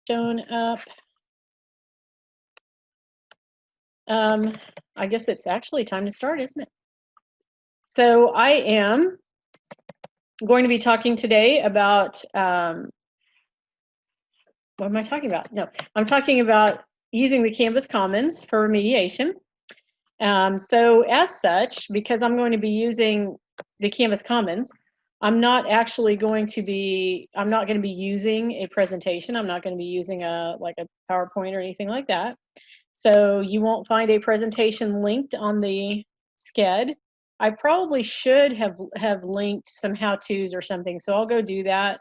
shown up. I guess it's actually time to start, isn't it? So I am going to be talking today about, what am I talking about? No, I'm talking about using the Canvas Commons for remediation. So as such, because I'm going to be using the Canvas Commons, I'm not going to be using a presentation. I'm not going to be using like a PowerPoint or anything like that. So you won't find a presentation linked on the SCED. I probably should have linked some how-tos or something. So I'll go do that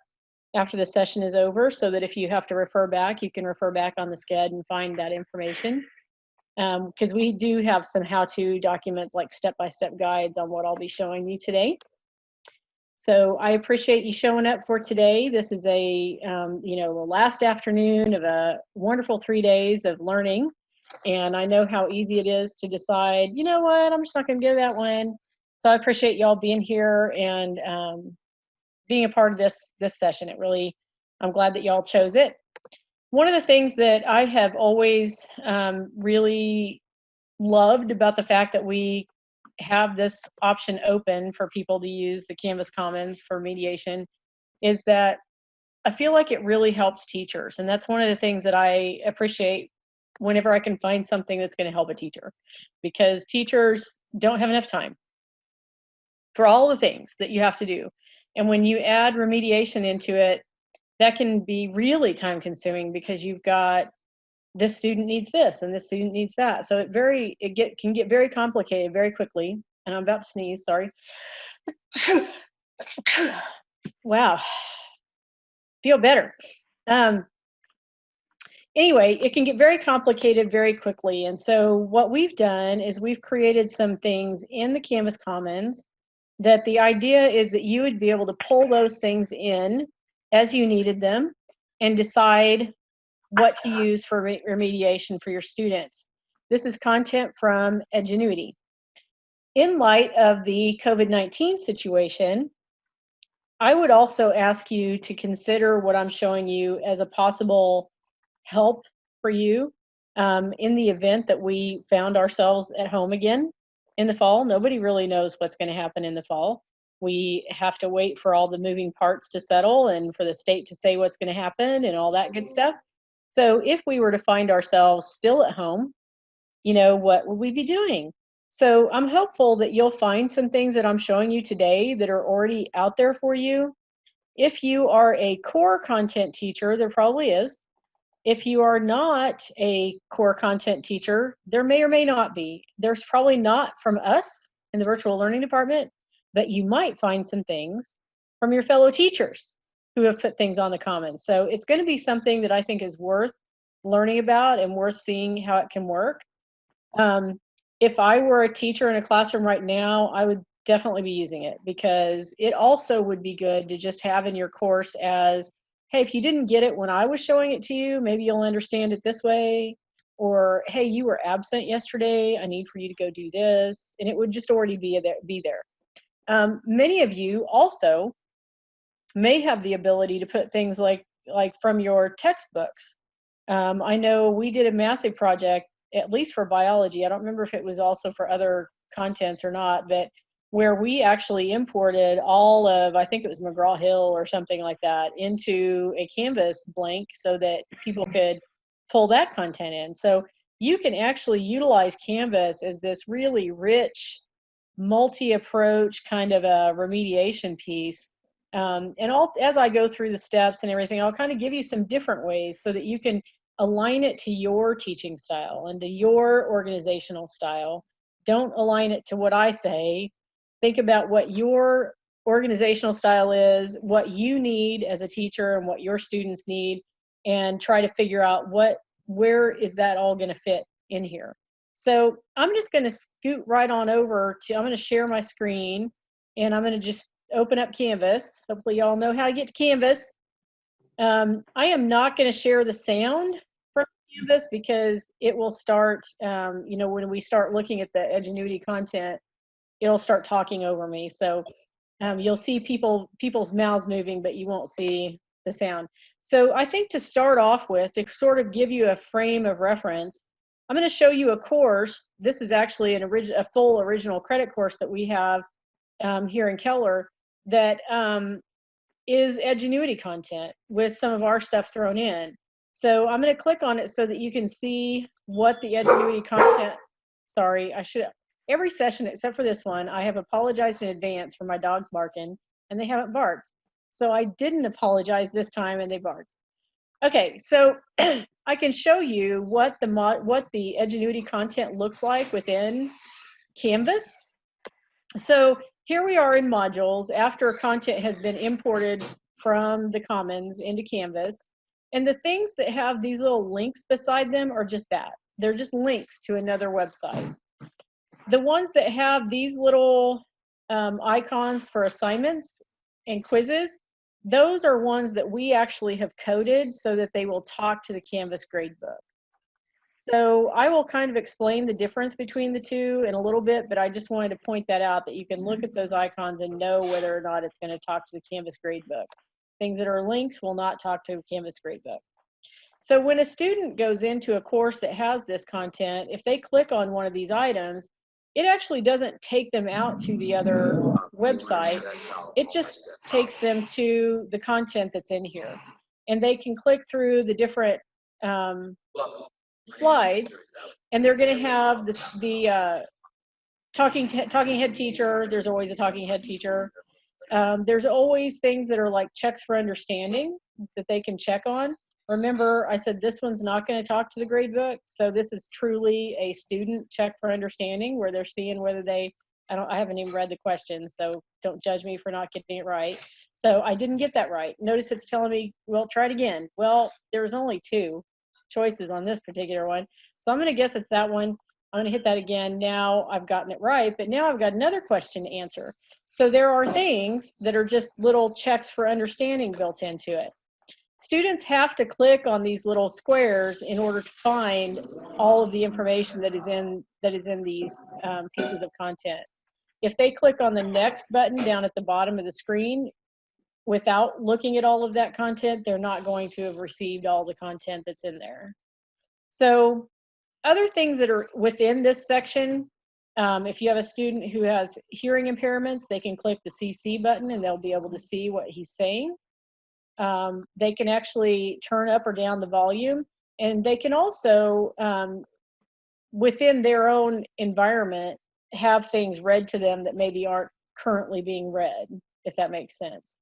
after the session is over, so that if you have to refer back, you can refer back on the SCED and find that information. Because we do have some how-to documents, like step-by-step guides on what I'll be showing you today. So I appreciate you showing up for today. This is the last afternoon of a wonderful 3 days of learning. And I know how easy it is to decide, you know what, I'm just not going to go that one. So I appreciate y'all being here and being a part of this session. I'm glad that y'all chose it. One of the things that I have always really loved about the fact that we have this option open for people to use the Canvas Commons for mediation is that I feel like it really helps teachers. And that's one of the things that I appreciate whenever I can find something that's going to help a teacher, because teachers don't have enough time for all the things that you have to do. And when you add remediation into it, that can be really time consuming, because you've got this student needs this and this student needs that. So it can get very complicated very quickly. And I'm about to sneeze, sorry. Wow, feel better. Anyway, it can get very complicated very quickly. And so what we've done is we've created some things in the Canvas Commons that the idea is that you would be able to pull those things in as you needed them and decide what to use for remediation for your students. This is content from Edgenuity. In light of the COVID-19 situation, I would also ask you to consider what I'm showing you as a possible help for you in the event that we found ourselves at home again in the fall. Nobody really knows what's going to happen in the fall. We have to wait for all the moving parts to settle and for the state to say what's going to happen and all that good stuff. So if we were to find ourselves still at home, what would we be doing? So I'm hopeful that you'll find some things that I'm showing you today that are already out there for you. If you are a core content teacher, there probably is. If you are not a core content teacher, there may or may not be. There's probably not from us in the virtual learning department, but you might find some things from your fellow teachers who have put things on the Commons. So it's going to be something that I think is worth learning about and worth seeing how it can work. If I were a teacher in a classroom right now, I would definitely be using it, because it also would be good to just have in your course as, hey, if you didn't get it when I was showing it to you, maybe you'll understand it this way. Or, hey, you were absent yesterday, I need for you to go do this. And it would just already be there. Many of you also may have the ability to put things like from your textbooks. I know we did a massive project, at least for biology. I don't remember if it was also for other contents or not, but where we actually imported all of, I think it was McGraw-Hill or something like that, into a Canvas blank so that people could pull that content in. So you can actually utilize Canvas as this really rich, multi-approach kind of a remediation piece. As I go through the steps and everything, I'll kind of give you some different ways so that you can align it to your teaching style and to your organizational style. Don't align it to what I say. Think about what your organizational style is, what you need as a teacher and what your students need, and try to figure out where is that all going to fit in here. So I'm just going to scoot right on over to, I'm going to share my screen, and I'm going to just open up Canvas. Hopefully y'all know how to get to Canvas. I am not going to share the sound from Canvas, because it will start, when we start looking at the Edgenuity content, it'll start talking over me. So you'll see people's mouths moving, but you won't see the sound. So I think to start off with, to sort of give you a frame of reference, I'm going to show you a course. This is actually a full original credit course that we have here in Keller that is Edgenuity content with some of our stuff thrown in. So I'm going to click on it so that you can see what the Edgenuity content, sorry, every session except for this one, I have apologized in advance for my dogs barking, and they haven't barked. So I didn't apologize this time, and they barked. Okay, so I can show you what the Edgenuity content looks like within Canvas. So here we are in modules after content has been imported from the Commons into Canvas. And the things that have these little links beside them are just that. They're just links to another website. The ones that have these little icons for assignments and quizzes, those are ones that we actually have coded so that they will talk to the Canvas gradebook. So I will kind of explain the difference between the two in a little bit, but I just wanted to point that out, that you can look at those icons and know whether or not it's going to talk to the Canvas gradebook. Things that are links will not talk to the Canvas gradebook. So when a student goes into a course that has this content, if they click on one of these items, it actually doesn't take them out to the other website. It just takes them to the content that's in here. And they can click through the different slides, and they're going to have the talking head teacher. There's always a talking head teacher. There's always things that are like checks for understanding that they can check on. Remember, I said this one's not going to talk to the gradebook, so this is truly a student check for understanding where they're seeing whether they, I haven't even read the question, so don't judge me for not getting it right. So I didn't get that right. Notice it's telling me, well, try it again. Well, there's only 2 choices on this particular one, so I'm going to guess it's that one. I'm going to hit that again. Now I've gotten it right, but now I've got another question to answer. So there are things that are just little checks for understanding built into it. Students have to click on these little squares in order to find all of the information that is in these pieces of content. If they click on the next button down at the bottom of the screen without looking at all of that content, they're not going to have received all the content that's in there. So other things that are within this section, if you have a student who has hearing impairments, they can click the CC button and they'll be able to see what he's saying. They can actually turn up or down the volume, and they can also, within their own environment, have things read to them that maybe aren't currently being read, if that makes sense.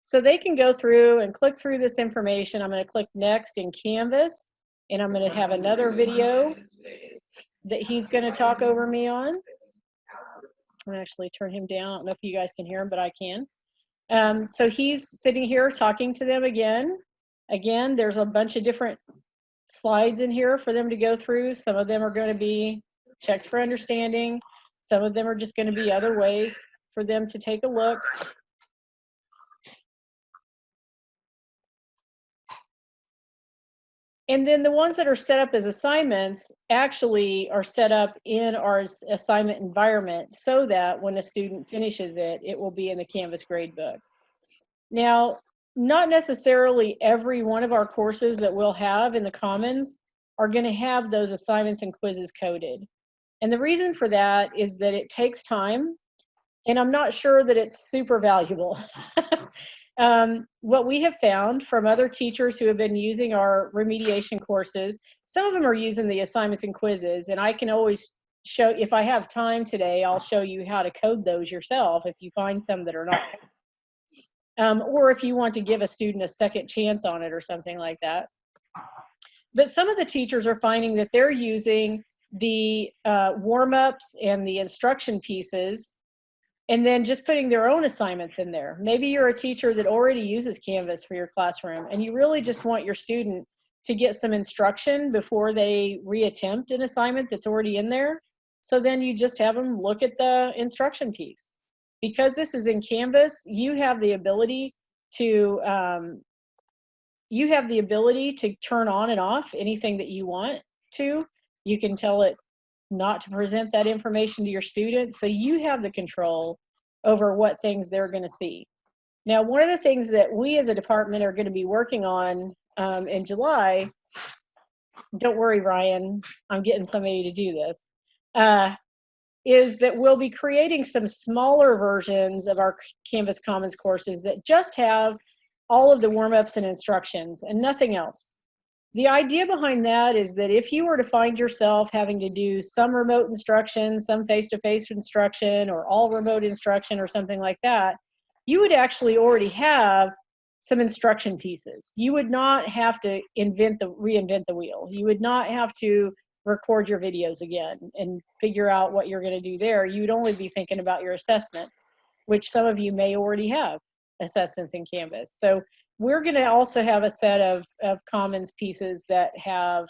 So they can go through and click through this information. I'm going to click next in Canvas, and I'm going to have another video that he's going to talk over me on. I'm going to actually turn him down. I don't know if you guys can hear him, but I can. So he's sitting here talking to them again. Again, there's a bunch of different slides in here for them to go through. Some of them are going to be checks for understanding. Some of them are just going to be other ways for them to take a look. And then the ones that are set up as assignments actually are set up in our assignment environment so that when a student finishes it, it will be in the Canvas gradebook. Now, not necessarily every one of our courses that we'll have in the Commons are going to have those assignments and quizzes coded. And the reason for that is that it takes time, and I'm not sure that it's super valuable. What we have found from other teachers who have been using our remediation courses, some of them are using the assignments and quizzes, and I can always show, if I have time today, I'll show you how to code those yourself if you find some that are not. Or if you want to give a student a second chance on it or something like that. But some of the teachers are finding that they're using the warm-ups and the instruction pieces and then just putting their own assignments in there. Maybe you're a teacher that already uses Canvas for your classroom and you really just want your student to get some instruction before they reattempt an assignment that's already in there. So then you just have them look at the instruction piece. Because this is in Canvas, you have the ability to turn on and off anything that you want to. You can tell it not to present that information to your students, so you have the control over what things they're going to see. Now, one of the things that we as a department are going to be working on in July, don't worry, Ryan, I'm getting somebody to do this, is that we'll be creating some smaller versions of our Canvas Commons courses that just have all of the warm-ups and instructions and nothing else. The idea behind that is that if you were to find yourself having to do some remote instruction, some face-to-face instruction, or all remote instruction or something like that, you would actually already have some instruction pieces. You would not have to reinvent the wheel. You would not have to record your videos again and figure out what you're going to do there. You'd only be thinking about your assessments, which some of you may already have assessments in Canvas. So we're going to also have a set of Commons pieces that have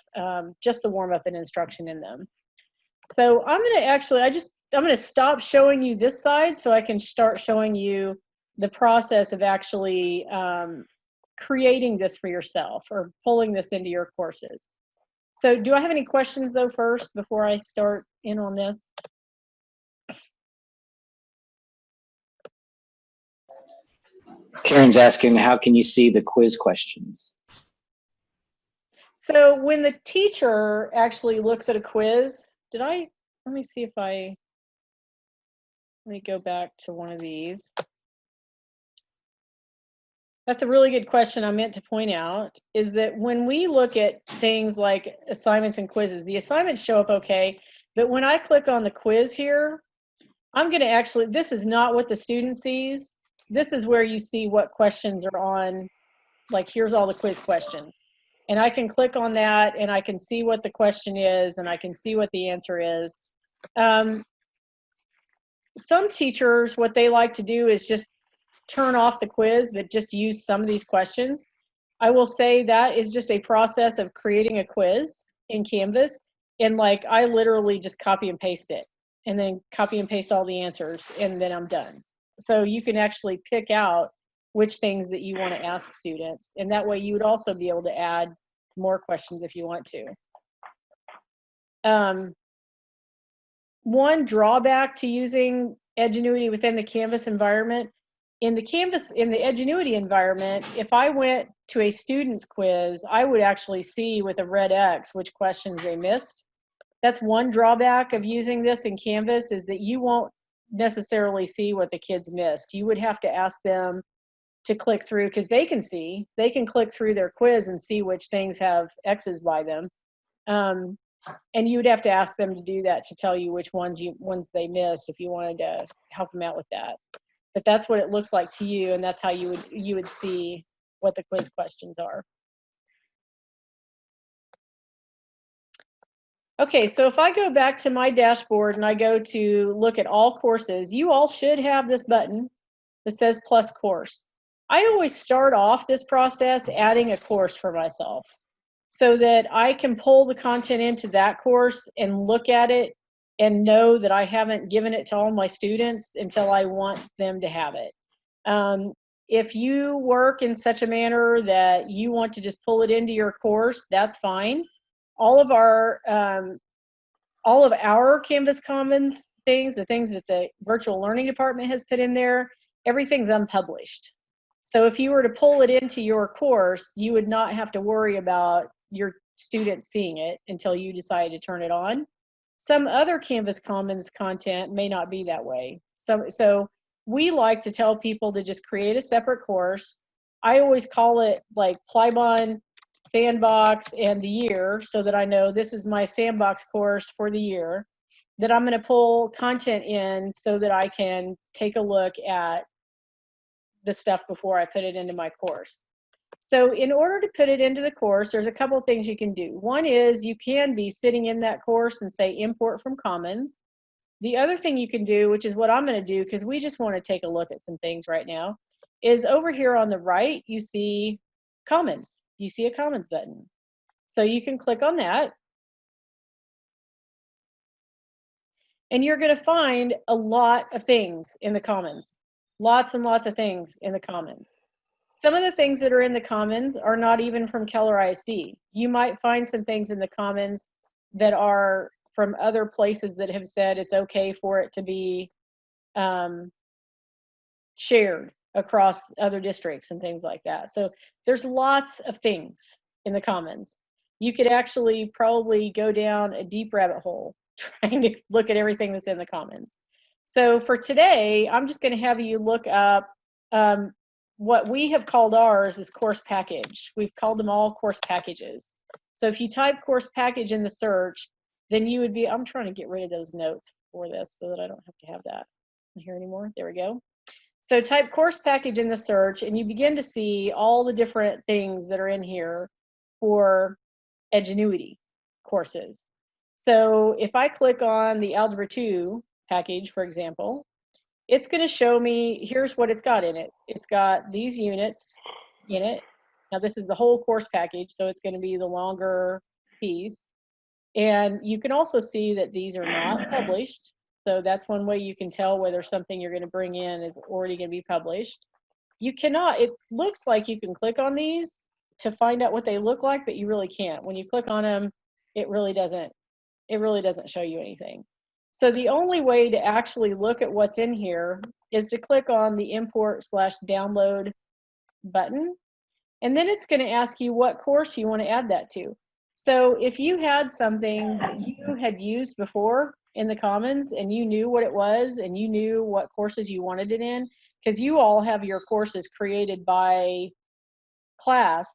just the warm-up and instruction in them. So I'm going to actually, I'm going to stop showing you this side so I can start showing you the process of actually creating this for yourself or pulling this into your courses. So do I have any questions though first before I start in on this? Karen's asking, how can you see the quiz questions? So when the teacher actually looks at a quiz, let me see if let me go back to one of these. That's a really good question I meant to point out, is that when we look at things like assignments and quizzes, the assignments show up okay, but when I click on the quiz here, I'm going to actually, this is not what the student sees. This is where you see what questions are on, like here's all the quiz questions. And I can click on that and I can see what the question is and I can see what the answer is. Some teachers, what they like to do is just turn off the quiz, but just use some of these questions. I will say that is just a process of creating a quiz in Canvas. And like, I literally just copy and paste it and then copy and paste all the answers and then I'm done. So you can actually pick out which things that you want to ask students. And that way you would also be able to add more questions if you want to. One drawback to using Edgenuity within the Canvas environment, in the Edgenuity environment, if I went to a student's quiz, I would actually see with a red X which questions they missed. That's one drawback of using this in Canvas, is that you won't necessarily see what the kids missed. You would have to ask them to click through, because they can click through their quiz and see which things have X's by them. And you would have to ask them to do that to tell you which ones they missed if you wanted to help them out with that. But that's what it looks like to you, and that's how you would see what the quiz questions are. Okay, so if I go back to my dashboard and I go to look at all courses, you all should have this button that says plus course. I always start off this process adding a course for myself, so that I can pull the content into that course and look at it and know that I haven't given it to all my students until I want them to have it. If you work in such a manner that you want to just pull it into your course, that's fine. All of our Canvas Commons things, the things that the virtual learning department has put in there, everything's unpublished. So if you were to pull it into your course, you would not have to worry about your students seeing it until you decide to turn it on. Some other Canvas Commons content may not be that way. So we like to tell people to just create a separate course. I always call it like Plybon, Sandbox, and the year, so that I know this is my Sandbox course for the year, that I'm going to pull content in so that I can take a look at the stuff before I put it into my course. So in order to put it into the course, there's a couple things you can do. One is you can be sitting in that course and say import from Commons. The other thing you can do, which is what I'm going to do because we just want to take a look at some things right now, is over here on the right, you see Commons. You see a Commons button. So you can click on that. And you're going to find a lot of things in the Commons. Lots and lots of things in the Commons. Some of the things that are in the Commons are not even from Keller ISD. You might find some things in the Commons that are from other places that have said it's okay for it to be shared across other districts and things like that. So there's lots of things in the Commons. You could actually probably go down a deep rabbit hole trying to look at everything that's in the Commons. So for today, I'm just going to have you look up what we have called ours is course package. We've called them all course packages. So if you type course package in the search, then you would be, I'm trying to get rid of those notes for this so that I don't have to have that here anymore. There we go. So type course package in the search and you begin to see all the different things that are in here for Edgenuity courses. So if I click on the Algebra 2 package, for example, it's going to show me, here's what it's got in it. It's got these units in it. Now this is the whole course package, so it's going to be the longer piece. And you can also see that these are not published. So that's one way you can tell whether something you're going to bring in is already going to be published. You cannot, it looks like you can click on these to find out what they look like, but you really can't. When you click on them, it really doesn't show you anything. So the only way to actually look at what's in here is to click on the import/download button. And then it's going to ask you what course you want to add that to. So if you had something that you had used before in the Commons and you knew what it was and you knew what courses you wanted it in, because you all have your courses created by class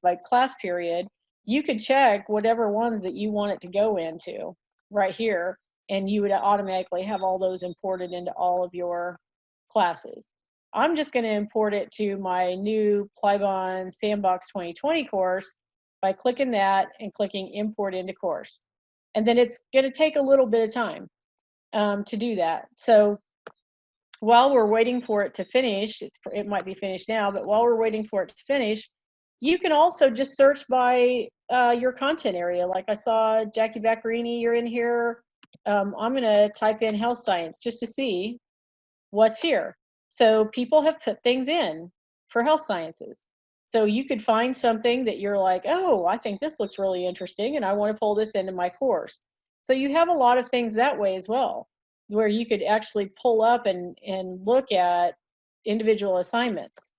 period, you could check whatever ones that you want it to go into right here, and you would automatically have all those imported into all of your classes. I'm just going to import it to my new Plybon Sandbox 2020 course by clicking that and clicking import into course. And then it's going to take a little bit of time to do that. So while we're waiting for it to finish, it might be finished now, but while we're waiting for it to finish, you can also just search by your content area. Like I saw Jackie Baccarini, you're in here. I'm going to type in health science just to see what's here. So people have put things in for health sciences. So you could find something that you're like, oh, I think this looks really interesting and I want to pull this into my course. So you have a lot of things that way as well, where you could actually pull up and look at individual assignments.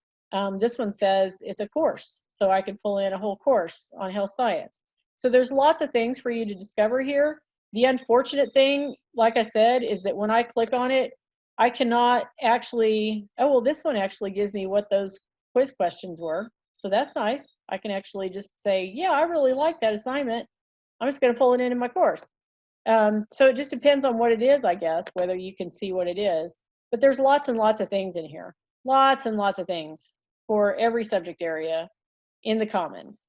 This one says it's a course, so I could pull in a whole course on health science. So there's lots of things for you to discover here. The unfortunate thing, like I said, is that when I click on it, I cannot actually, oh, well, this one actually gives me what those quiz questions were. So that's nice. I can actually just say, yeah, I really like that assignment. I'm just going to pull it into my course. So it just depends on what it is, I guess, whether you can see what it is. But there's lots and lots of things in here. Lots and lots of things for every subject area in the Commons.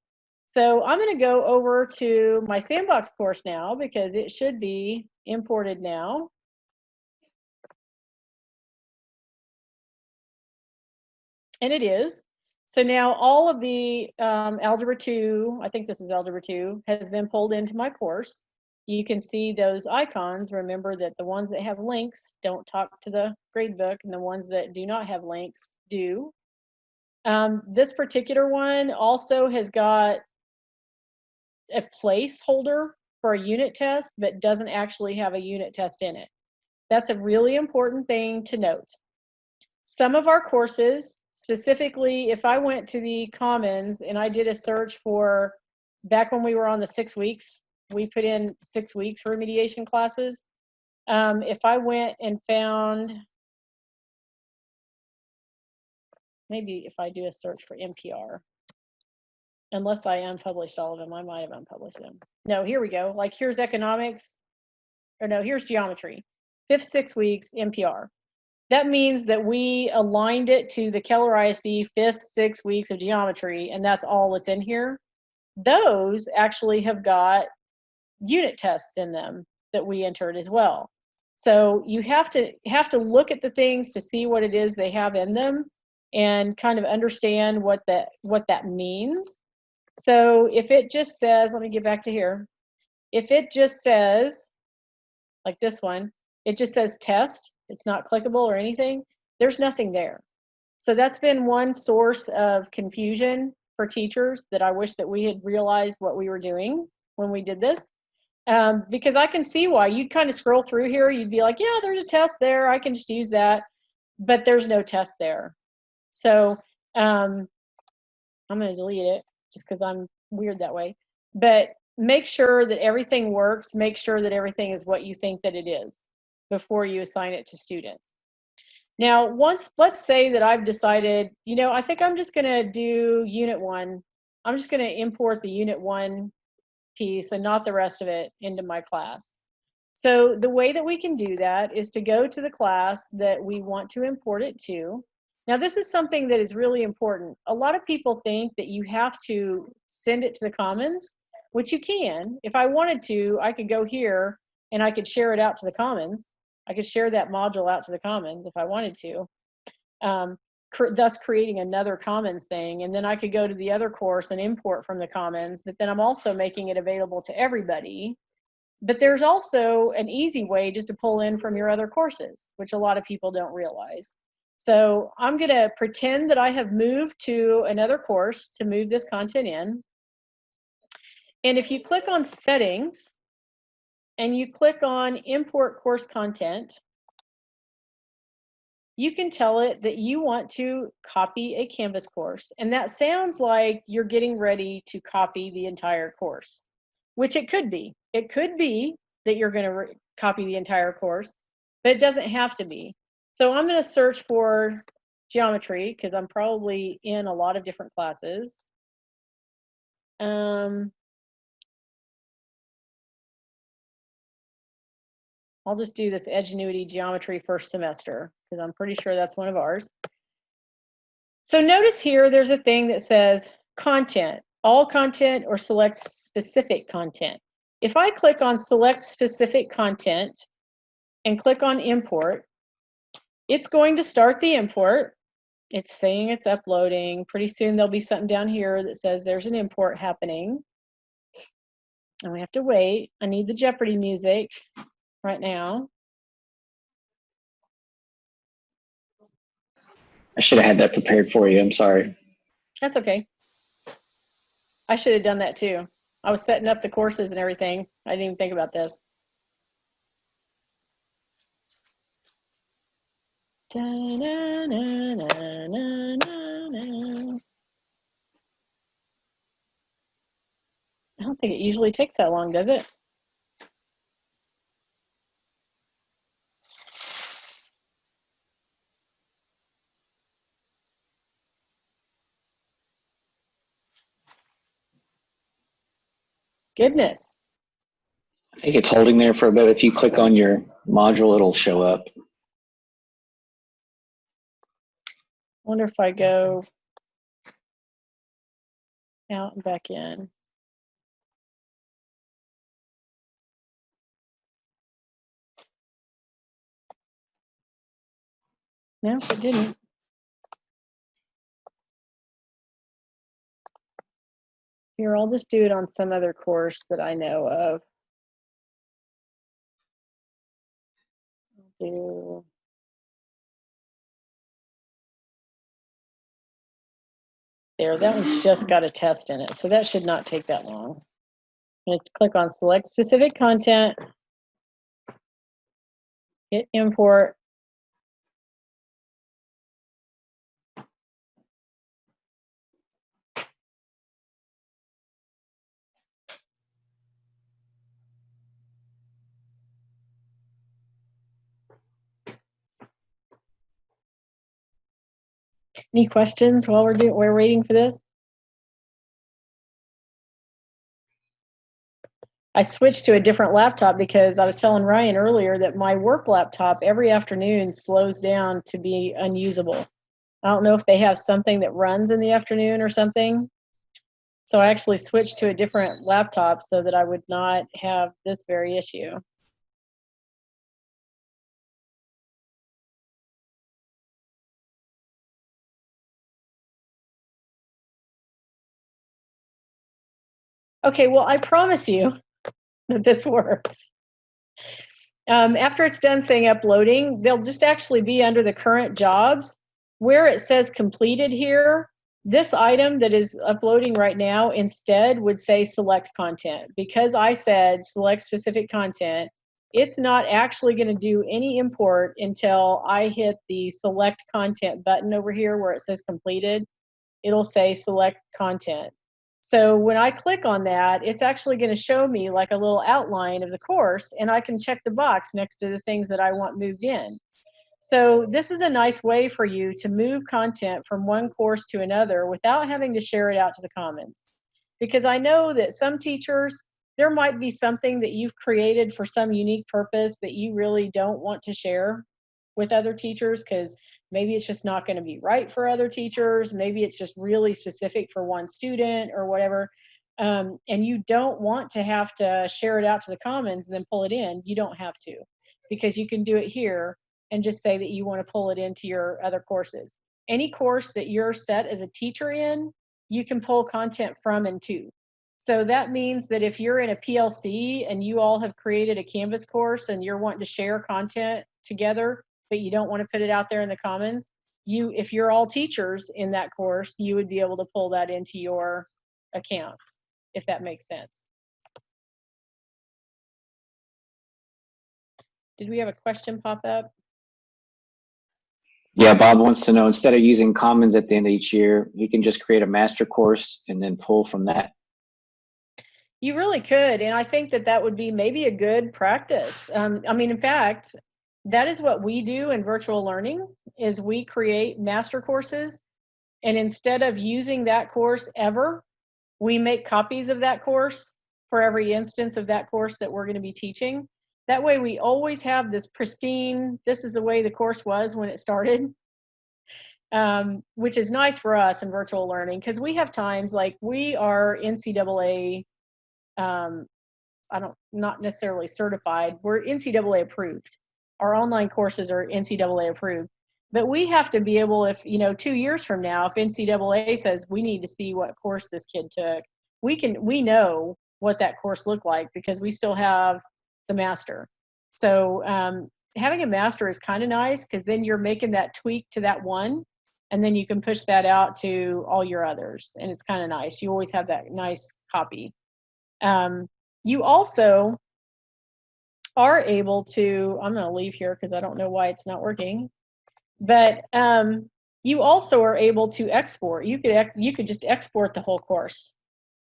So I'm going to go over to my Sandbox course now because it should be imported now. And it is. So now all of the Algebra 2, I think this was Algebra 2, has been pulled into my course. You can see those icons. Remember that the ones that have links don't talk to the gradebook, and the ones that do not have links do. This particular one also has got a placeholder for a unit test, but doesn't actually have a unit test in it. That's a really important thing to note. Some of our courses, specifically if I went to the Commons and I did a search for, back when we were on the 6 weeks, we put in 6 weeks for remediation classes. If I went and found, maybe if I do a search for NPR, unless I unpublished all of them, I might have unpublished them. No, here we go. Like here's economics, or no, here's geometry. 5th 6 weeks, NPR. That means that we aligned it to the Keller ISD 5th 6 weeks of geometry, and that's all that's in here. Those actually have got unit tests in them that we entered as well. So you have to look at the things to see what it is they have in them and kind of understand what that means. So if it just says, let me get back to here. If it just says, like this one, it just says test, it's not clickable or anything, there's nothing there. So that's been one source of confusion for teachers that I wish that we had realized what we were doing when we did this. Because I can see why. You'd kind of scroll through here, you'd be like, yeah, there's a test there, I can just use that, but there's no test there. So I'm going to delete it just because I'm weird that way. But make sure that everything works. Make sure that everything is what you think that it is before you assign it to students. Now, let's say that I've decided, I think I'm just going to do Unit 1. I'm just going to import the Unit 1 piece and not the rest of it into my class. So the way that we can do that is to go to the class that we want to import it to. Now, this is something that is really important. A lot of people think that you have to send it to the Commons, which you can. If I wanted to, I could go here and I could share it out to the Commons. I could share that module out to the Commons if I wanted to, thus creating another Commons thing. And then I could go to the other course and import from the Commons, but then I'm also making it available to everybody. But there's also an easy way just to pull in from your other courses, which a lot of people don't realize. So I'm going to pretend that I have moved to another course to move this content in. And if you click on Settings and you click on Import Course Content, you can tell it that you want to copy a Canvas course. And that sounds like you're getting ready to copy the entire course, which it could be. It could be that you're going to copy the entire course, but it doesn't have to be. So I'm going to search for geometry because I'm probably in a lot of different classes. I'll just do this Edgenuity Geometry first semester because I'm pretty sure that's one of ours. So notice here there's a thing that says content, all content, or select specific content. If I click on select specific content and click on import, it's going to start the import. It's saying it's uploading. Pretty soon there'll be something down here that says there's an import happening. And we have to wait. I need the Jeopardy music right now. I should have had that prepared for you. I'm sorry. That's okay. I should have done that too. I was setting up the courses and everything. I didn't even think about this. I don't think it usually takes that long, does it? Goodness. I think it's holding there for a bit. If you click on your module, it'll show up. I wonder if I go out and back in. No, it didn't. Here, I'll just do it on some other course that I know of. I'll do there. That one's just got a test in it, so that should not take that long. I'm going to click on select specific content, hit import. Any questions while we're waiting for this? I switched to a different laptop because I was telling Ryan earlier that my work laptop every afternoon slows down to be unusable. I don't know if they have something that runs in the afternoon or something. So I actually switched to a different laptop so that I would not have this very issue. Okay, well, I promise you that this works. After it's done saying uploading, they'll just actually be under the current jobs. Where it says completed here, this item that is uploading right now instead would say select content. Because I said select specific content, it's not actually going to do any import until I hit the select content button over here where it says completed. It'll say select content. So when I click on that, it's actually going to show me like a little outline of the course, and I can check the box next to the things that I want moved in. So this is a nice way for you to move content from one course to another without having to share it out to the Commons. Because I know that some teachers, there might be something that you've created for some unique purpose that you really don't want to share with other teachers because maybe it's just not going to be right for other teachers. Maybe it's just really specific for one student or whatever. And you don't want to have to share it out to the Commons and then pull it in. You don't have to, because you can do it here and just say that you want to pull it into your other courses. Any course that you're set as a teacher in, you can pull content from and to. So that means that if you're in a PLC and you all have created a Canvas course and you're wanting to share content together, but you don't want to put it out there in the Commons, if you're all teachers in that course, you would be able to pull that into your account, if that makes sense. Did we have a question pop up? Yeah, Bob wants to know, instead of using Commons at the end of each year, you can just create a master course and then pull from that. You really could, and I think that that would be maybe a good practice. I mean, in fact, that is what we do in virtual learning, is we create master courses, and instead of using that course ever, we make copies of that course for every instance of that course that we're going to be teaching. That way we always have this pristine, this is the way the course was when it started, which is nice for us in virtual learning because we have times like we are NCAA, not necessarily certified, we're NCAA approved. Our online courses are NCAA approved. But we have to be able, if 2 years from now, if NCAA says we need to see what course this kid took, we know what that course looked like because we still have the master. So having a master is kind of nice because then you're making that tweak to that one, and then you can push that out to all your others, and it's kind of nice. You always have that nice copy. You also are able to, I'm going to leave here because I don't know why it's not working, but you also are able to export. You could just export the whole course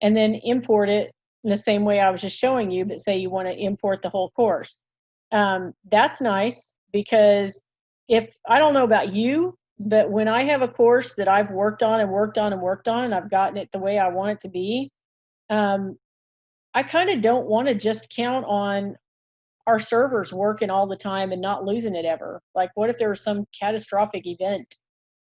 and then import it in the same way I was just showing you, but say you want to import the whole course. That's nice because if, I don't know about you, but when I have a course that I've worked on and worked on and worked on, and I've gotten it the way I want it to be, I kind of don't want to just count on our servers working all the time and not losing it ever. Like, what if there was some catastrophic event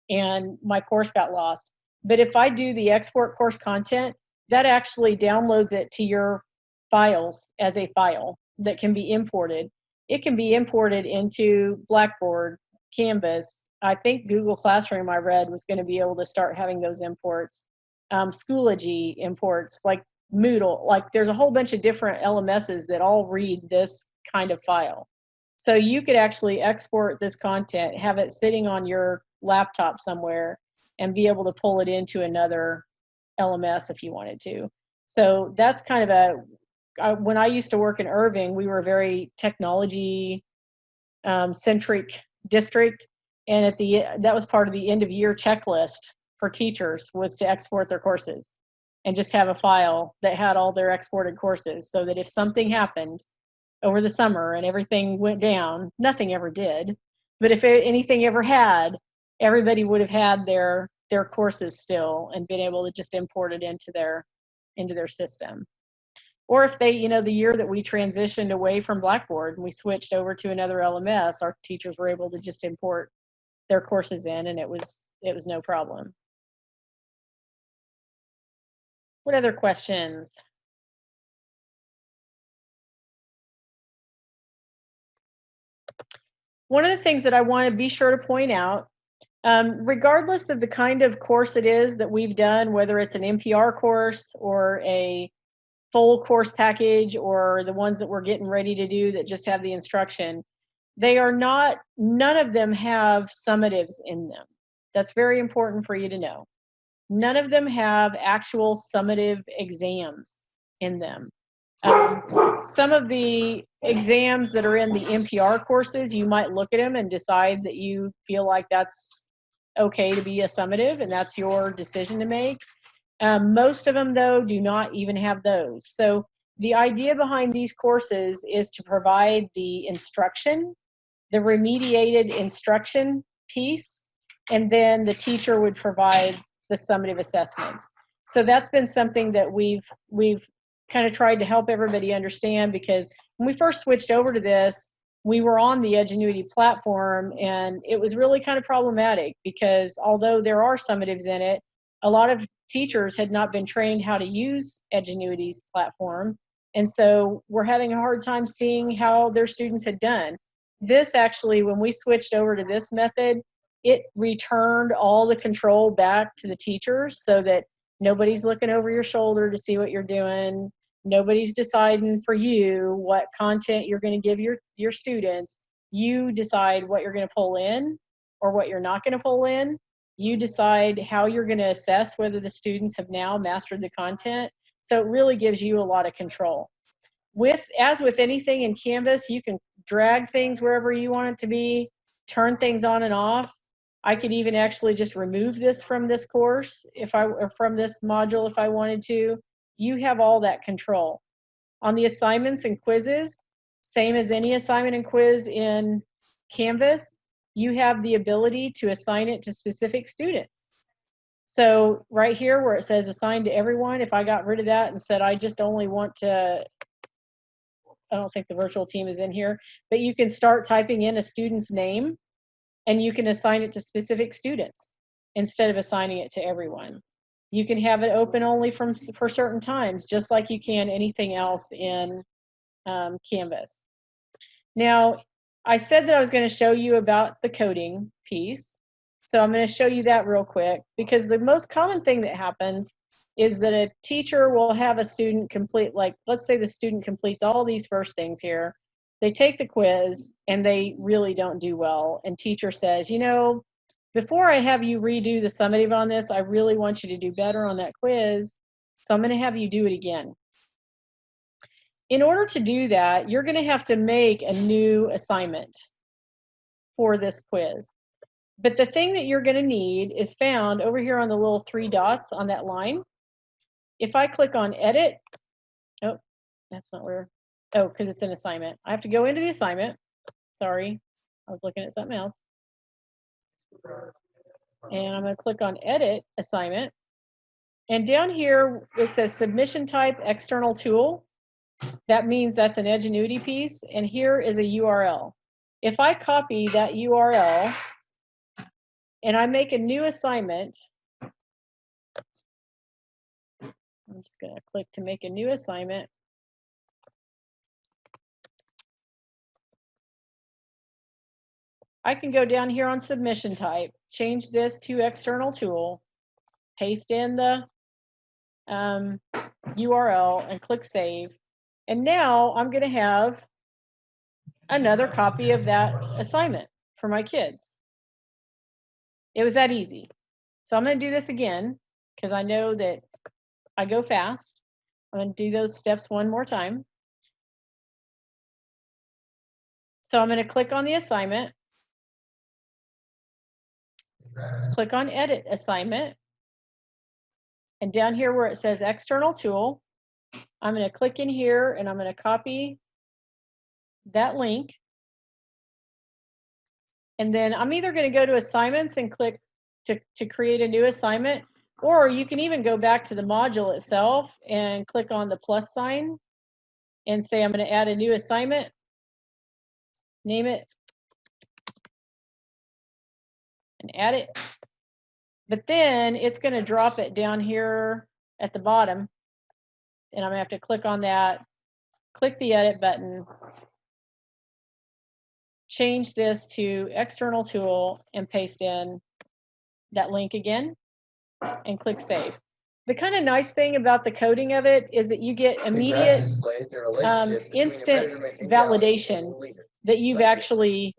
and my course got lost? But if I do the export course content, that actually downloads it to your files as a file that can be imported. It can be imported into Blackboard, Canvas. I think Google Classroom, I read, was going to be able to start having those imports. Schoology imports, like Moodle, like there's a whole bunch of different LMSs that all read this kind of file. So you could actually export this content, have it sitting on your laptop somewhere, and be able to pull it into another LMS if you wanted to. So that's kind of when I used to work in Irving, we were a very technology centric district, and that was part of the end of year checklist for teachers, was to export their courses and just have a file that had all their exported courses, so that if something happened over the summer and everything went down, nothing ever did, but if anything ever had, everybody would have had their courses still and been able to just import it into their system. Or if they, the year that we transitioned away from Blackboard and we switched over to another LMS, our teachers were able to just import their courses in, and it was no problem. What other questions? One of the things that I want to be sure to point out, regardless of the kind of course it is that we've done, whether it's an NPR course or a full course package or the ones that we're getting ready to do that just have the instruction, none of them have summatives in them. That's very important for you to know. None of them have actual summative exams in them. Some of the exams that are in the NPR courses, you might look at them and decide that you feel like that's okay to be a summative, and that's your decision to make. Most of them, though, do not even have those. So the idea behind these courses is to provide the instruction, the remediated instruction piece, and then the teacher would provide the summative assessments. So that's been something that we've kind of tried to help everybody understand, because when we first switched over to this, we were on the Edgenuity platform, and it was really kind of problematic because although there are summatives in it, a lot of teachers had not been trained how to use Edgenuity's platform, and so we're having a hard time seeing how their students had done. This actually, when we switched over to this method, it returned all the control back to the teachers so that nobody's looking over your shoulder to see what you're doing. Nobody's deciding for you what content you're going to give your students. You decide what you're going to pull in or what you're not going to pull in. You decide how you're going to assess whether the students have now mastered the content. So it really gives you a lot of control. As with anything in Canvas, you can drag things wherever you want it to be, turn things on and off. I could even actually just remove this from this course or from this module if I wanted to. You have all that control. On the assignments and quizzes, same as any assignment and quiz in Canvas, you have the ability to assign it to specific students. So right here where it says assign to everyone, if I got rid of that and said I just only want to, I don't think the virtual team is in here, but you can start typing in a student's name and you can assign it to specific students instead of assigning it to everyone. You can have it open only for certain times, just like you can anything else in Canvas. Now, I said that I was going to show you about the coding piece. So I'm going to show you that real quick, because the most common thing that happens is that a teacher will have a student complete, like, let's say the student completes all these first things here. They take the quiz and they really don't do well. And teacher says, you know, before I have you redo the summative on this, I really want you to do better on that quiz. So I'm going to have you do it again. In order to do that, you're going to have to make a new assignment for this quiz. But the thing that you're going to need is found over here on the little 3 dots on that line. If I click on edit, oh, that's not where, oh, because it's an assignment. I have to go into the assignment. Sorry, I was looking at something else. And I'm going to click on edit assignment. And down here, it says submission type external tool. That means that's an Edgenuity piece. And here is a URL. If I copy that URL and I make a new assignment, I'm just going to click to make a new assignment. I can go down here on submission type, change this to external tool, paste in the URL and click save. And now I'm going to have another copy of that assignment for my kids. It was that easy. So I'm going to do this again because I know that I go fast. I'm going to do those steps one more time. So I'm going to click on the assignment, click on edit assignment, and down here where it says external tool, I'm going to click in here and I'm going to copy that link. And then I'm either going to go to assignments and click to create a new assignment, or you can even go back to the module itself and click on the plus sign and say I'm going to add a new assignment, name it, and add it. But then it's going to drop it down here at the bottom, and I'm going to have to click on that, click the edit button, change this to external tool, and paste in that link again, and click save. The kind of nice thing about the coding of it is that you get immediate, instant validation that you've actually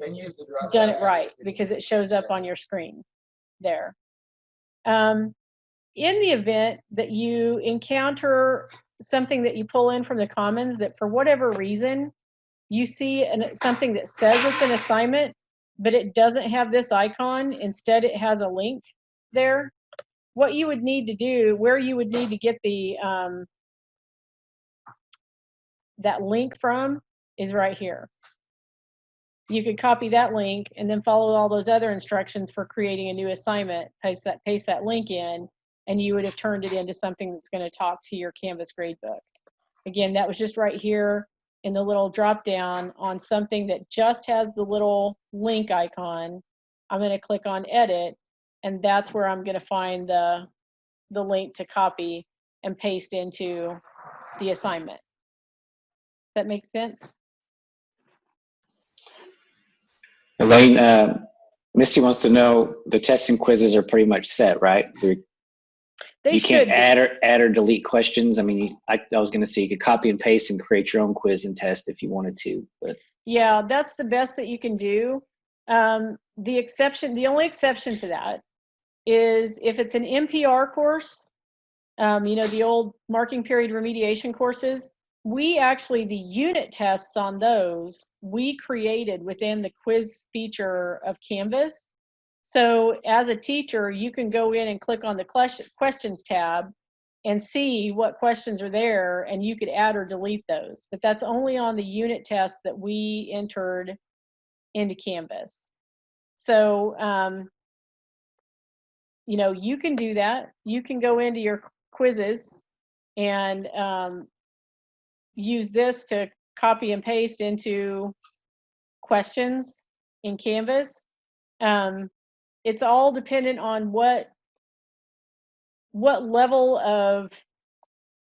done it right, because it shows up on your screen there. In the event that you encounter something that you pull in from the Commons that for whatever reason, you see something that says it's an assignment, but it doesn't have this icon. Instead, it has a link there. What you would need to do, where you would need to get the that link from is right here. You could copy that link and then follow all those other instructions for creating a new assignment, paste that link in, and you would have turned it into something that's going to talk to your Canvas gradebook. Again, that was just right here in the little drop down on something that just has the little link icon. I'm going to click on edit, and that's where I'm going to find the link to copy and paste into the assignment. Does that make sense? Elaine, Misty wants to know the tests and quizzes are pretty much set, right? They you should can't add or delete questions. I mean, I was going to say you could copy and paste and create your own quiz and test if you wanted to. But yeah, that's the best that you can do. The only exception to that is if it's an NPR course, you know, the old marking period remediation courses, we actually, the unit tests on those, we created within the quiz feature of Canvas. So as a teacher, you can go in and click on the questions tab and see what questions are there, and you could add or delete those. But that's only on the unit tests that we entered into Canvas. So, you know, you can do that. You can go into your quizzes and use this to copy and paste into questions in Canvas. It's all dependent on what level of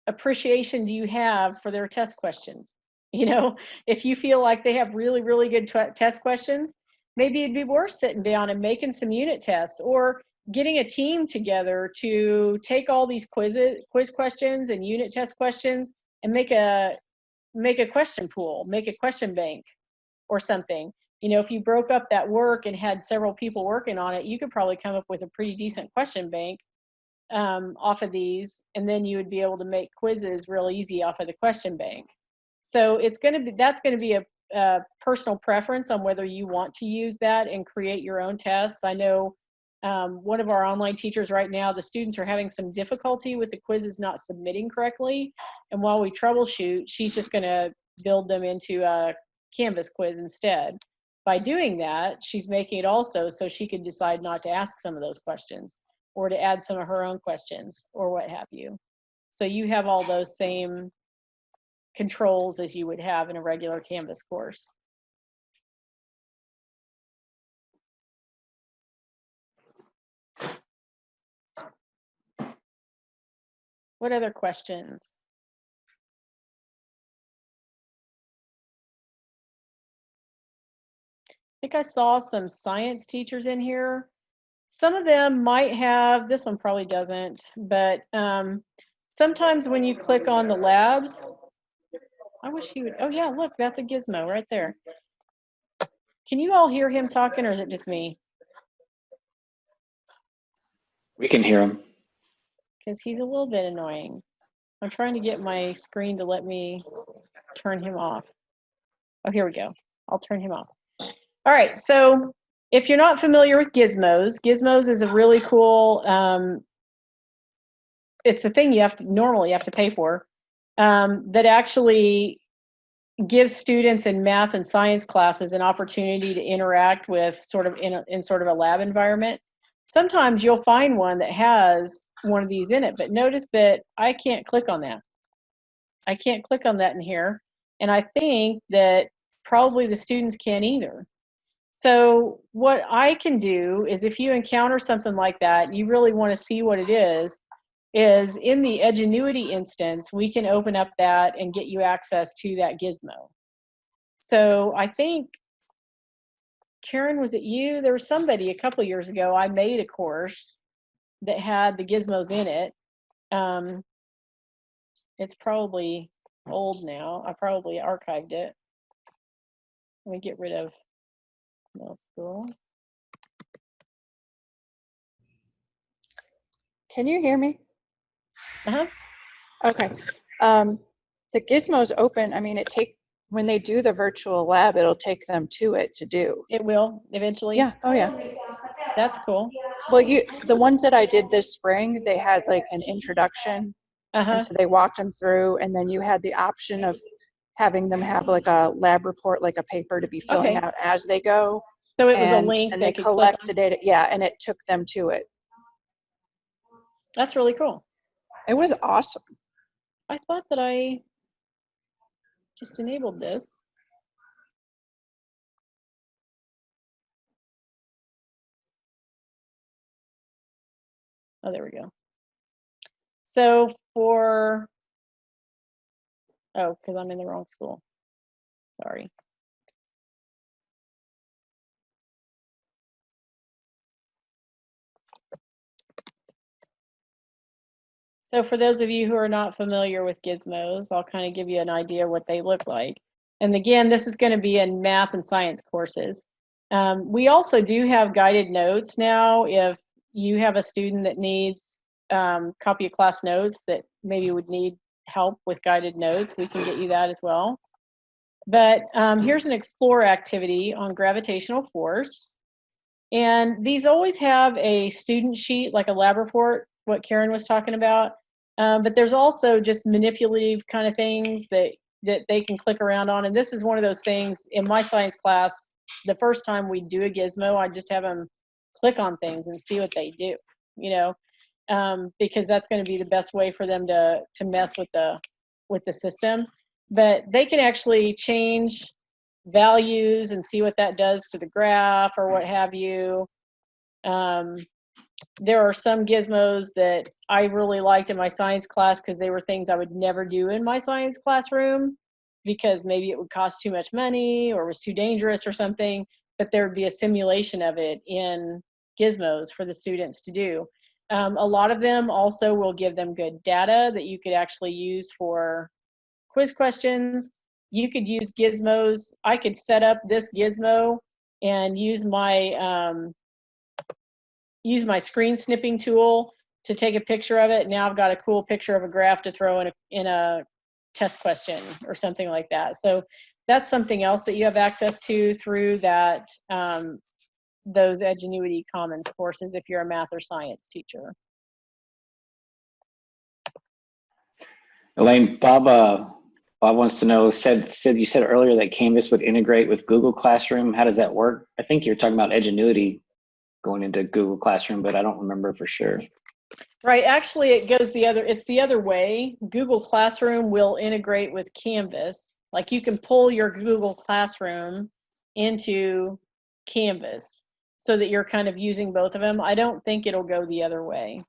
appreciation do you have for their test questions. You know, if you feel like they have really, really good test questions, maybe it'd be worth sitting down and making some unit tests, or getting a team together to take all these quiz questions and unit test questions and make a question pool, make a question bank or something. You know, if you broke up that work and had several people working on it, you could probably come up with a pretty decent question bank off of these, and then you would be able to make quizzes real easy off of the question bank. So it's going to be, that's going to be a personal preference on whether you want to use that and create your own tests. I know one of our online teachers right now, the students are having some difficulty with the quizzes not submitting correctly, and while we troubleshoot, she's just going to build them into a Canvas quiz instead. By doing that, she's making it also so she could decide not to ask some of those questions, or to add some of her own questions, or what have you. So you have all those same controls as you would have in a regular Canvas course. What other questions? I think I saw some science teachers in here. Some of them might have, this one probably doesn't, but sometimes when you click on the labs, I wish you would, oh yeah, look, that's a gizmo right there. Can you all hear him talking, or is it just me? we can hear him. Because he's a little bit annoying. I'm trying to get my screen to let me turn him off. Oh, here we go. I'll turn him off. All right, so if you're not familiar with Gizmos, Gizmos is a really cool, it's a thing you have to, normally you have to pay for, that actually gives students in math and science classes an opportunity to interact with sort of in sort of a lab environment. Sometimes you'll find one that has one of these in it, but notice that I can't click on that. I can't click on that in here. And I think that probably the students can't either. So what I can do is, if you encounter something like that, and you really want to see what it is in the Edgenuity instance, we can open up that and get you access to that gizmo. So I think, Karen, was it you? There was somebody a couple of years ago, I made a course that had the gizmos in it. It's probably old now. I probably archived it. Let me get rid of middle school. Can you hear me? Uh-huh. Okay. The Gizmos open, I mean, when they do the virtual lab, it'll take them to it to do. It will eventually? Yeah, oh yeah. That's cool. Well, the ones that I did this spring, they had like an introduction, and so they walked them through, and then you had the option of having them have like a lab report, like a paper to be filling Okay. out as they go. So it was a link and they they could click collect on? the data. Yeah, and it took them to it. That's really cool. It was awesome. I thought that I just enabled this. Oh, there we go. So for, oh, because I'm in the wrong school. Sorry. So for those of you who are not familiar with Gizmos, I'll kind of give you an idea what they look like. And again, this is going to be in math and science courses. We also do have guided notes now. If you have a student that needs copy of class notes that maybe would need help with guided notes, we can get you that as well. But here's an explore activity on gravitational force. And these always have a student sheet, like a lab report, what Karen was talking about. But there's also just manipulative kind of things that they can click around on. And this is one of those things in my science class, the first time we do a gizmo, I just have them click on things and see what they do, you know, because that's going to be the best way for them to mess with the system. But they can actually change values and see what that does to the graph or what have you. There are some gizmos that I really liked in my science class because they were things I would never do in my science classroom because maybe it would cost too much money or was too dangerous or something, but there would be a simulation of it in Gizmos for the students to do. A lot of them also will give them good data that you could actually use for quiz questions. You could use Gizmos. I could set up this Gizmo and use my screen snipping tool to take a picture of it. Now I've got a cool picture of a graph to throw in a test question or something like that. So that's something else that you have access to through that those Edgenuity Commons courses if you're a math or science teacher. Elaine, Bob wants to know, you said earlier that Canvas would integrate with Google Classroom. How does that work? I think you're talking about Edgenuity going into Google Classroom, but I don't remember for sure. Right, actually it's the other way. Google Classroom will integrate with Canvas. Like you can pull your Google Classroom into Canvas so that you're kind of using both of them. I don't think it'll go the other way.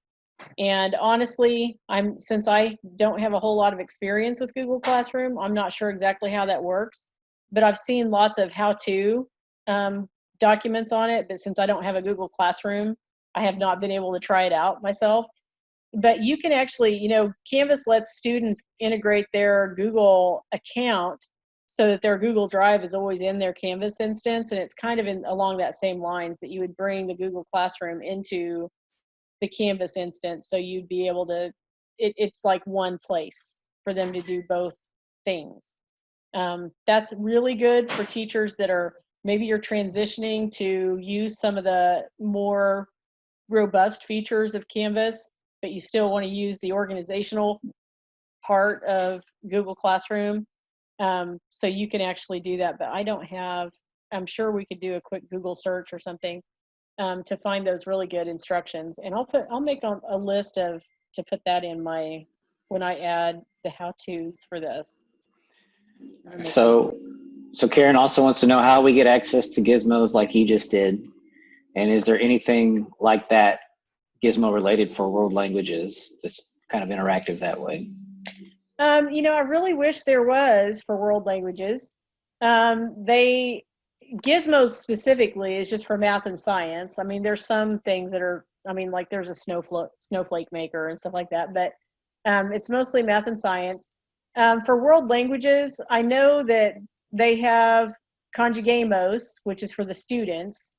And honestly, since I don't have a whole lot of experience with Google Classroom, I'm not sure exactly how that works, but I've seen lots of how-to documents on it, but since I don't have a Google Classroom, I have not been able to try it out myself. But you can actually, you know, Canvas lets students integrate their Google account so that their Google Drive is always in their Canvas instance, and it's kind of along that same lines that you would bring the Google Classroom into the Canvas instance, so you'd be able to, it's like one place for them to do both things. That's really good for teachers that are, maybe you're transitioning to use some of the more robust features of Canvas, but you still want to use the organizational part of Google Classroom. So you can actually do that, but I don't have, I'm sure we could do a quick Google search or something to find those really good instructions. And I'll make a list to put that in when I add the how-tos for this. So Karen also wants to know how we get access to Gizmos like you just did. And is there anything like that Gizmo related for world languages that's kind of interactive that way? You know, I really wish there was for world languages. Gizmos specifically is just for math and science. I mean, there's some things that are, I mean, like there's a snowflake maker and stuff like that, but it's mostly math and science. For world languages, I know that they have Conjugamos, which is for the students,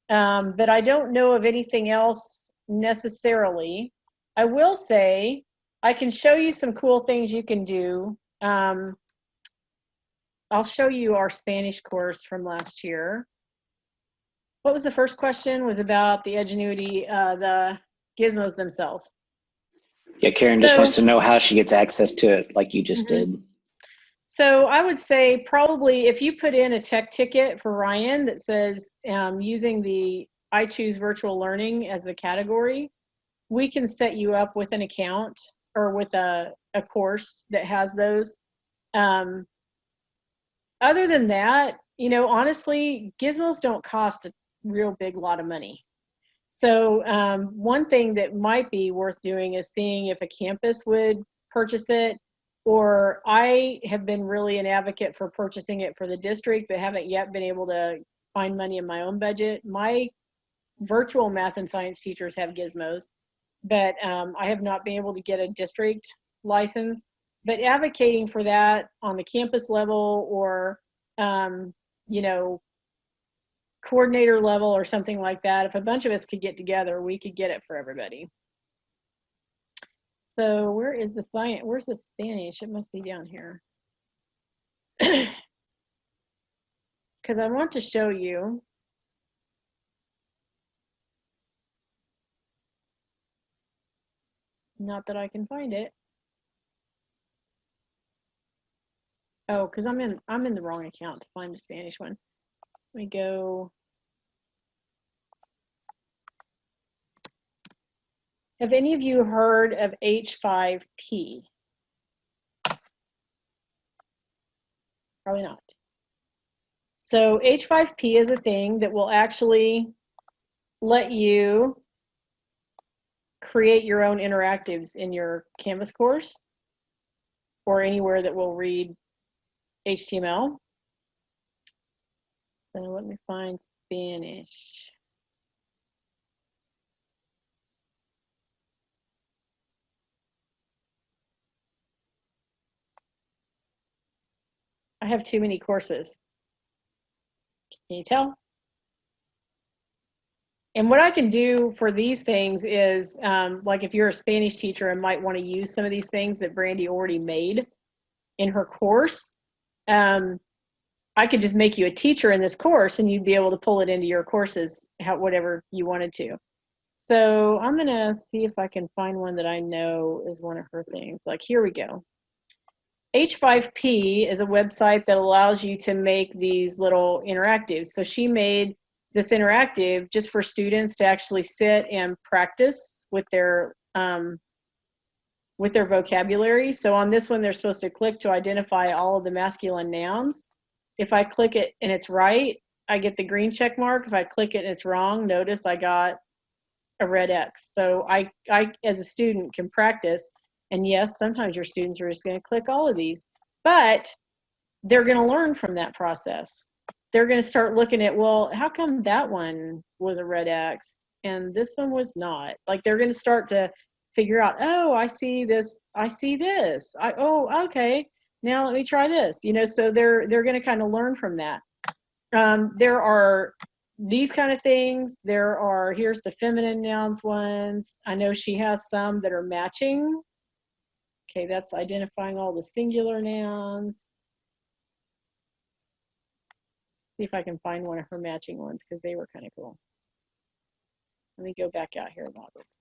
but I don't know of anything else necessarily. I will say I can show you some cool things you can do. I'll show you our Spanish course from last year. What was the first question? Was about the Edgenuity, the Gizmos themselves. Yeah, Karen just wants to know how she gets access to it like you just did. So I would say probably if you put in a tech ticket for Ryan that says using the I Choose Virtual Learning as a category, we can set you up with an account or with a course that has those. Other than that, you know, honestly, Gizmos don't cost a real big lot of money. So one thing that might be worth doing is seeing if a campus would purchase it, or I have been really an advocate for purchasing it for the district, but haven't yet been able to find money in my own budget. My virtual math and science teachers have Gizmos, but I have not been able to get a district license. But advocating for that on the campus level or, you know, coordinator level or something like that, if a bunch of us could get together, we could get it for everybody. So where is the science? Where's the Spanish? It must be down here. Because I want to show you. Not that I can find it. Oh, because I'm in the wrong account to find the Spanish one. Let me go. Have any of you heard of H5P? Probably not. So H5P is a thing that will actually let you create your own interactives in your Canvas course or anywhere that will read HTML. So let me find Spanish. I have too many courses. Can you tell? And what I can do for these things is, like if you're a Spanish teacher and might want to use some of these things that Brandy already made in her course, I could just make you a teacher in this course and you'd be able to pull it into your courses, whatever you wanted to. So I'm gonna see if I can find one that I know is one of her things. Like here we go. H5P is a website that allows you to make these little interactives. So she made this interactive just for students to actually sit and practice with their vocabulary. So on this one, they're supposed to click to identify all of the masculine nouns. If I click it and it's right, I get the green check mark. If I click it and it's wrong, notice I got a red X. So I as a student can practice. And yes, sometimes your students are just going to click all of these, but they're going to learn from that process. They're going to start looking at, well, how come that one was a red X and this one was not? Like they're going to start to figure out, oh, I see this, I see this. Oh, okay, now let me try this. You know, so they're going to kind of learn from that. There are these kind of things. There are, here's the feminine nouns ones. I know she has some that are matching. Okay, that's identifying all the singular nouns. See if I can find one of her matching ones because they were kind of cool. Let me go back out here, models.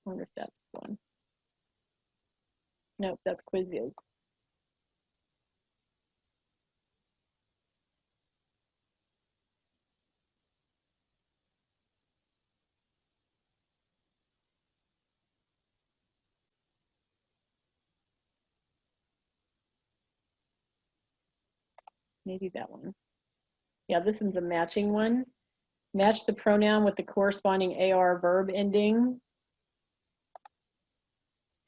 I wonder if that's one. Nope, that's quizzes. Maybe that one. Yeah, this one's a matching one. Match the pronoun with the corresponding AR verb ending.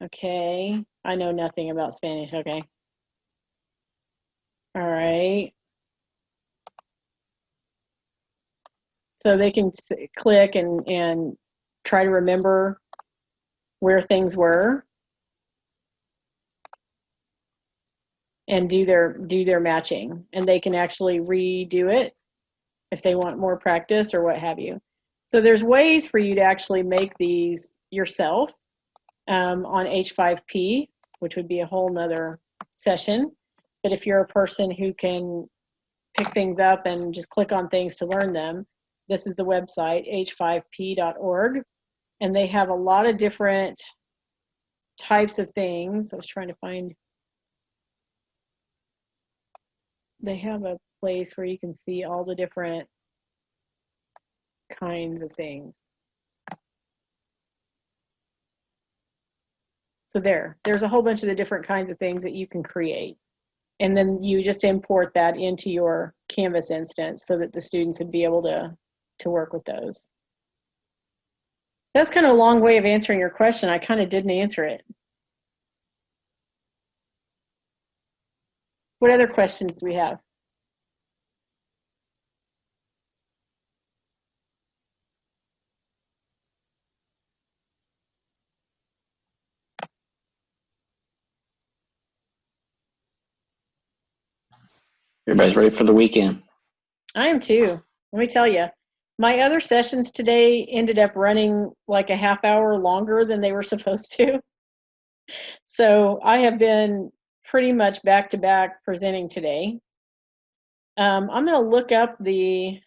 Okay, I know nothing about Spanish, okay. All right. So they can click and try to remember where things were and do their matching, and they can actually redo it if they want more practice or what have you. So there's ways for you to actually make these yourself on H5P, which would be a whole nother session. But if you're a person who can pick things up and just click on things to learn them, this is the website, h5p.org. And they have a lot of different types of things. I was trying to find, they have a place where you can see all the different kinds of things. So there's a whole bunch of the different kinds of things that you can create. And then you just import that into your Canvas instance so that the students would be able to work with those. That's kind of a long way of answering your question. I kind of didn't answer it. What other questions do we have? Everybody's ready for the weekend. I am too. Let me tell you, my other sessions today ended up running like a half hour longer than they were supposed to. So I have been pretty much back to back presenting today. I'm going to look up the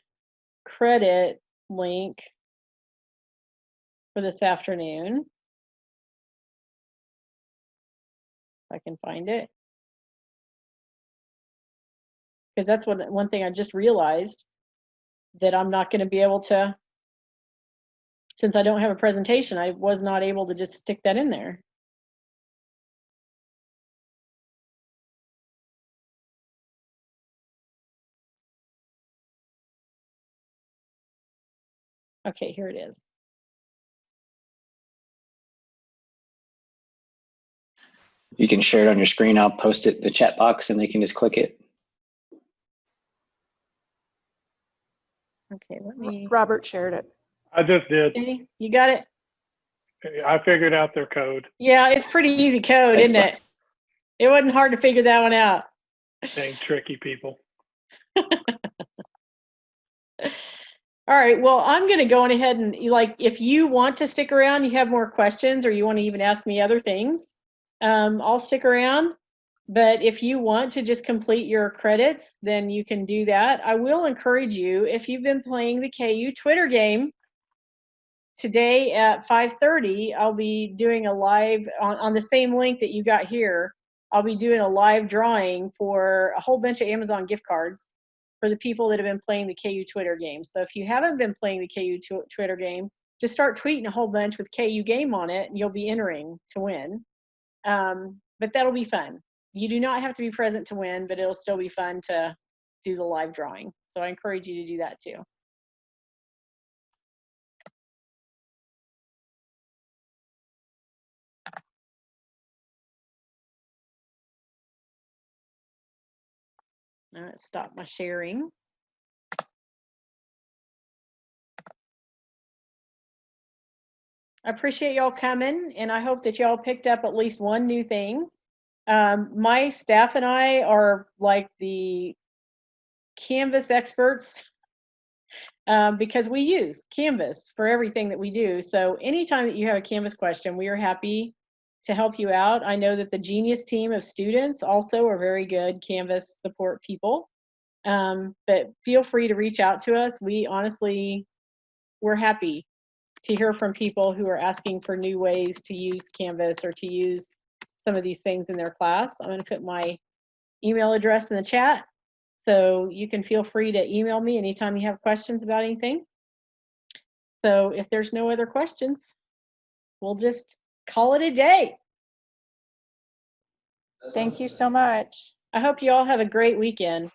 credit link for this afternoon, if I can find it. Because that's one thing I just realized, that I'm not going to be able to, since I don't have a presentation, I was not able to just stick that in there. Okay, here it is. You can share it on your screen. I'll post it in the chat box and they can just click it. Okay, let me. Robert shared it. I just did. Okay, you got it? I figured out their code. Yeah, it's pretty easy code, Thanks, isn't it? It wasn't hard to figure that one out. Dang tricky people. All right, well, I'm going to go on ahead and, like, if you want to stick around, you have more questions, or you want to even ask me other things, I'll stick around. But if you want to just complete your credits, then you can do that. I will encourage you, if you've been playing the KU Twitter game, today at 5:30, I'll be doing a live, on the same link that you got here, I'll be doing a live drawing for a whole bunch of Amazon gift cards for the people that have been playing the KU Twitter game. So if you haven't been playing the KU Twitter game, just start tweeting a whole bunch with KU game on it, and you'll be entering to win. But that'll be fun. You do not have to be present to win, but it'll still be fun to do the live drawing. So I encourage you to do that too. All right, stop my sharing. I appreciate y'all coming, and I hope that y'all picked up at least one new thing. My staff and I are like the Canvas experts because we use Canvas for everything that we do. So anytime that you have a Canvas question, we are happy to help you out. I know that the Genius team of students also are very good Canvas support people. But feel free to reach out to us. We honestly, we're happy to hear from people who are asking for new ways to use Canvas or to use some of these things in their class. I'm going to put my email address in the chat, so you can feel free to email me anytime you have questions about anything. So if there's no other questions, we'll just call it a day. Thank you so much. I hope you all have a great weekend.